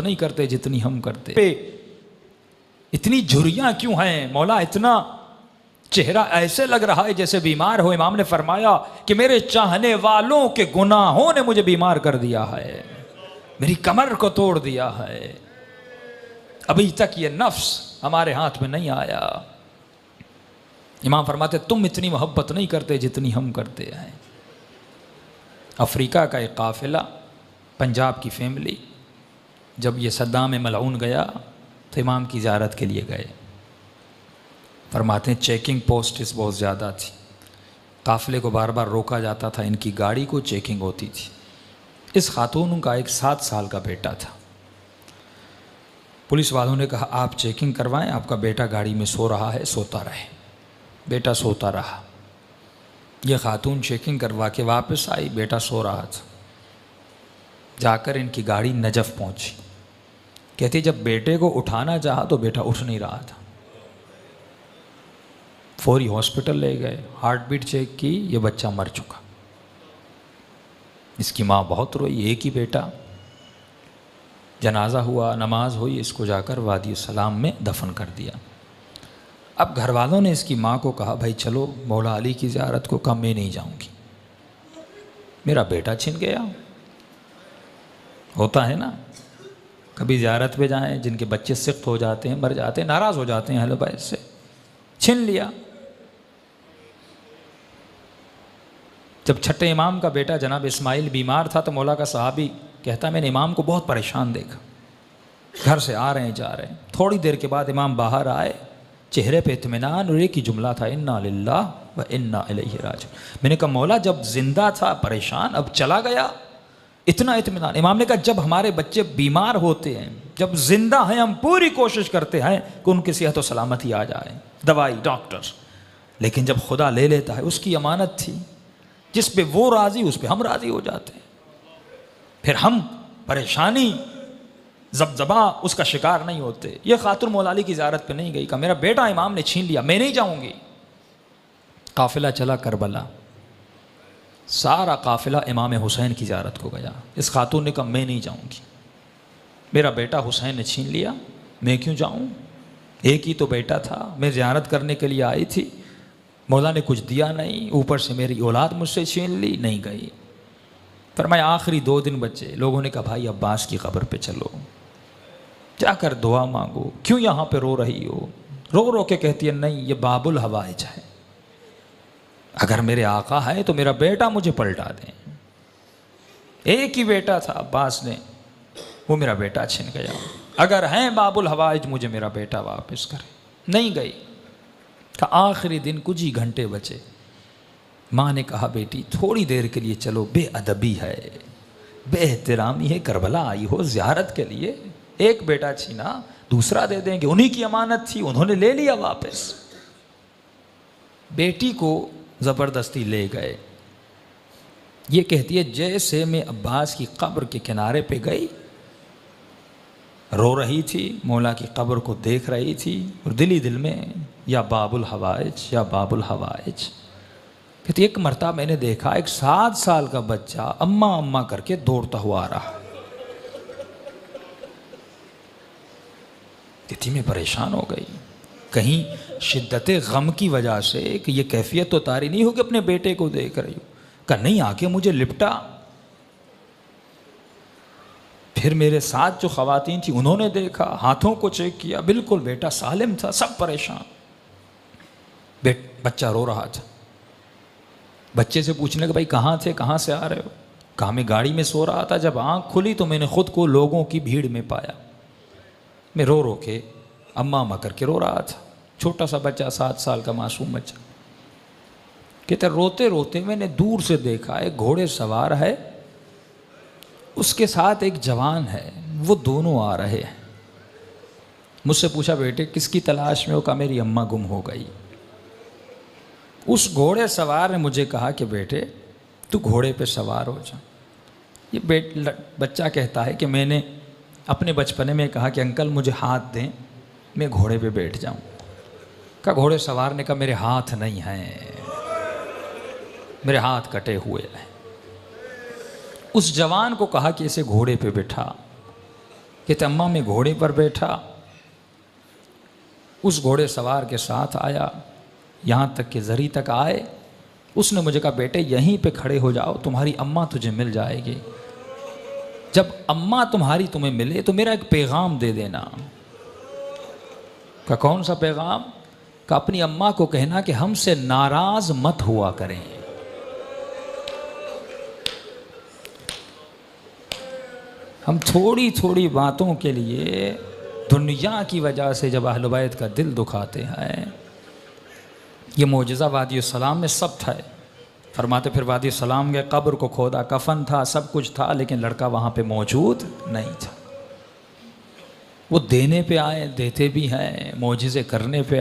नहीं करते जितनी हम करते। पे इतनी झुर्रियाँ क्यों हैं मौला, इतना चेहरा ऐसे लग रहा है जैसे बीमार हो। इमाम ने फरमाया कि मेरे चाहने वालों के गुनाहों ने मुझे बीमार कर दिया है, मेरी कमर को तोड़ दिया है। अभी तक ये नफ्स हमारे हाथ में नहीं आया। इमाम फरमाते तुम इतनी मोहब्बत नहीं करते जितनी हम करते हैं। अफ्रीका का एक काफिला, पंजाब की फैमिली, जब ये सद्दाम मलऊन गया तो इमाम की ज़ियारत के लिए गए। फरमाते हैं चेकिंग पोस्ट इस बहुत ज़्यादा थी, काफ़िले को बार बार रोका जाता था, इनकी गाड़ी को चेकिंग होती थी। इस खातून का एक 7 साल का बेटा था। पुलिस वालों ने कहा आप चेकिंग करवाएं, आपका बेटा गाड़ी में सो रहा है, सोता रहे। बेटा सोता रहा। ये खातून चेकिंग करवा के वापस आई, बेटा सो रहा था। जाकर इनकी गाड़ी नजफ़ पहुंची। कहती जब बेटे को उठाना चाहा तो बेटा उठ नहीं रहा था। फौरी हॉस्पिटल ले गए, हार्ट बीट चेक की, ये बच्चा मर चुका। इसकी माँ बहुत रोई, एक ही बेटा। जनाजा हुआ, नमाज हुई, इसको जाकर वादी सलाम में दफन कर दिया। अब घर वालों ने इसकी माँ को कहा भाई चलो मौला अली की ज़ियारत को। कहा मैं नहीं जाऊँगी, मेरा बेटा छिन गया। होता है ना, कभी ज़ियारत पे जाएं, जिनके बच्चे सिख्त हो जाते हैं, मर जाते हैं, नाराज़ हो जाते हैं, हेलो भाई से छिन लिया। जब छठे इमाम का बेटा जनाब इस्माइल बीमार था तो मौला का सहाबी कहता मैंने इमाम को बहुत परेशान देखा, घर से आ रहे हैं जा रहे हैं। थोड़ी देर के बाद इमाम बाहर आए, चेहरे पे इत्मीनान और एक ही जुमला था इन्ना लिल्लाह व इन्ना इलैहि राजिऊन। मैंने कहा मौला जब जिंदा था परेशान, अब चला गया इतना इत्मीनान। इमाम ने कहा जब हमारे बच्चे बीमार होते हैं, जब जिंदा हैं, हम पूरी कोशिश करते हैं कि उनकी सेहत और सलामती आ जाए, दवाई डॉक्टर, लेकिन जब खुदा ले लेता है, उसकी अमानत थी, जिस पे वो राज़ी उस पे हम राज़ी हो जाते हैं। फिर हम परेशानी ज़बज़बा उसका शिकार नहीं होते। ये खातून मौला अली की ज़ियारत पे नहीं गई, कहा मेरा बेटा इमाम ने छीन लिया, मैं नहीं जाऊंगी। काफिला चला करबला, सारा काफिला इमाम हुसैन की ज़ियारत को गया। इस खातून ने कहा मैं नहीं जाऊंगी, मेरा बेटा हुसैन ने छीन लिया, मैं क्यों जाऊं, एक ही तो बेटा था, मैं ज़ियारत करने के लिए आई थी, मौला ने कुछ दिया नहीं, ऊपर से मेरी औलाद मुझसे छीन ली, नहीं गई। फरमाया आखिरी 2 दिन बचे। लोगों ने कहा भाई अब्बास की कब्र पे चलो, जाकर दुआ मांगो, क्यों यहाँ पे रो रही हो। रो रो के कहती है नहीं ये बाबुल हवाइज है, अगर मेरे आका है तो मेरा बेटा मुझे पलटा दें। एक ही बेटा था अब्बास ने, वो मेरा बेटा छिन गया, अगर हैं बाबुल हवाइज मुझे मेरा बेटा वापस करे। नहीं गई। का आखिरी दिन कुछ ही घंटे बचे। माँ ने कहा बेटी थोड़ी देर के लिए चलो, बेअदबी है, बेएहतरामी है, करबला आई हो ज़ियारत के लिए, एक बेटा छीना दूसरा दे देंगे, उन्हीं की अमानत थी, उन्होंने ले लिया वापस। बेटी को ज़बरदस्ती ले गए। ये कहती है जैसे मैं अब्बास की कब्र के किनारे पे गई, रो रही थी, मौला की कब्र को देख रही थी और दिल ही दिल में या बाबुल हवाइज या बाबुल हवाइज। कहती एक मरतबा मैंने देखा एक 7 साल का बच्चा अम्मा अम्मा करके दौड़ता हुआ आ रहा। कहती मैं परेशान हो गई, कहीं शिद्दत गम की वजह से कि ये कैफियत तो तारी नहीं हो कि अपने बेटे को देख रही हो। कहा नहीं, आके मुझे लिपटा। फिर मेरे साथ जो ख़वातीन थी उन्होंने देखा, हाथों को चेक किया, बिल्कुल बेटा सालिम था, सब परेशान। बच्चा रो रहा था। बच्चे से पूछने के भाई कहाँ थे, कहाँ से आ रहे हो। कहा मैं गाड़ी में सो रहा था, जब आँख खुली तो मैंने खुद को लोगों की भीड़ में पाया। मैं रो रो के अम्मा अम्मा करके रो रहा था। छोटा सा बच्चा, 7 साल का मासूम बच्चा। कहते रोते रोते मैंने दूर से देखा एक घोड़े सवार है, उसके साथ एक जवान है, वो दोनों आ रहे हैं। मुझसे पूछा बेटे किसकी तलाश में हो। कहा मेरी अम्मा गुम हो गई। उस घोड़े सवार ने मुझे कहा कि बेटे तू घोड़े पे सवार हो जा। ये बच्चा कहता है कि मैंने अपने बचपने में कहा कि अंकल मुझे हाथ दें, मैं घोड़े पे बैठ जाऊं। कहा घोड़े सवार ने कहा मेरे हाथ नहीं हैं, मेरे हाथ कटे हुए हैं। उस जवान को कहा कि इसे घोड़े पे बिठा। कहते अम्मा मैं घोड़े पर बैठा, उस घोड़े सवार के साथ आया, यहाँ तक कि ज़री तक आए। उसने मुझे कहा बेटे यहीं पे खड़े हो जाओ, तुम्हारी अम्मा तुझे मिल जाएगी। जब अम्मा तुम्हारी तुम्हें मिले तो मेरा एक पैगाम दे देना। का कौन सा पैगाम? का अपनी अम्मा को कहना कि हमसे नाराज मत हुआ करें। हम थोड़ी थोड़ी बातों के लिए दुनिया की वजह से जब अहले बैत का दिल दुखाते हैं। ये मौजज़ा वादी सलाम में सब था। फरमाते फिर वादी सलाम के कब्र को खोदा, कफन था, सब कुछ था, लेकिन लड़का वहाँ पे मौजूद नहीं था। वो देने पे आए, देते भी हैं, मौजज़े करने पे